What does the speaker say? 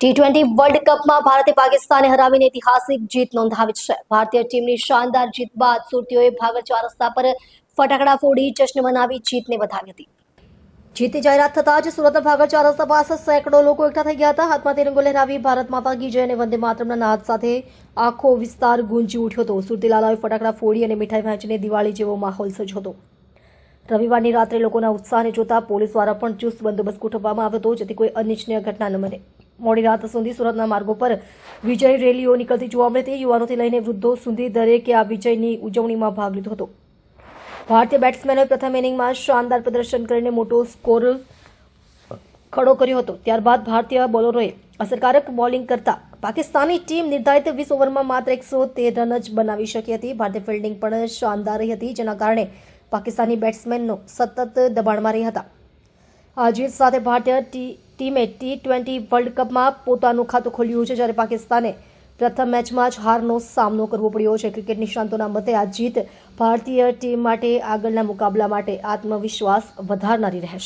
T20 world કપમાં ભારતે પાકિસ્તાનને હરાવીને ઐતિહાસિક જીત નોંધાવી છે। ભારતીય ટીમની શાનદાર જીત બાદ સુરતીઓએ ભાગળ ચાર રસ્તા પર ફટાકડા ફોડી જશ્ન મનાવી જીતને વધાવી હતી। જીતની જાહેરાત થતાં જ સુરતના ભાગળ ચાર રસ્તા પાસે સેંકડો લોકો એકઠા થઈ ગયા હતા। હાથમાં તિરંગો લહેરાવી ભારત માતા કી જય અને વંદે માતરમના નાદ સાથે આખો વિસ્તાર ગુંજી ઉઠ્યો હતો। સુરતી લાલાઓએ ફટાકડા ફોડી અને મીઠાઈ વહેંચીને દિવાળી જેવો માહોલ સર્જ્યો હતો। રવિવારની રાત્રે લોકોના ઉત્સાહને જોતા પોલીસ દ્વારા પણ ચુસ્ત બંદોબસ્ત ગોઠવવામાં આવ્યો હતો, જેથી કોઈ અનિચ્છનીય ઘટના ન બને। મોડી રાત સુધી સુરતના માર્ગો પર વિજય રેલીઓ નીકળતી જોવા મળી હતી। યુવાનોથી લઈને વૃદ્ધો સુધી દરેકે આ વિજયની ઉજવણીમાં ભાગ લીધો હતો। ભારતીય બેટ્સમેનોએ પ્રથમ ઇનિંગમાં શાનદાર પ્રદર્શન કરીને મોટો સ્કોર ખડો કર્યો હતો। ત્યારબાદ ભારતીય બોલરોએ અસરકારક બોલિંગ કરતા પાકિસ્તાની ટીમ નિર્ધારિત 20 ઓવરમાં માત્ર 113 રન જ બનાવી શકી હતી। ભારતીય ફિલ્ડિંગ પણ શાનદાર રહી હતી, જેના કારણે પાકિસ્તાની બેટ્સમેનો સતત દબાણમાં રહ્યા હતા। આ જીત સાથે ભારતીય ટીમે ટી20 વર્લ્ડ કપમાં પોતાનું ખાતું ખોલ્યું છે, જ્યારે પાકિસ્તાને પ્રથમ મેચમાં જ હારનો સામનો કરવો પડ્યો છે। ક્રિકેટ નિષ્ણાતોના મતે આ જીત ભારતીય ટીમ માટે આગળના મુકાબલા માટે આત્મવિશ્વાસ વધારનારી રહેશે।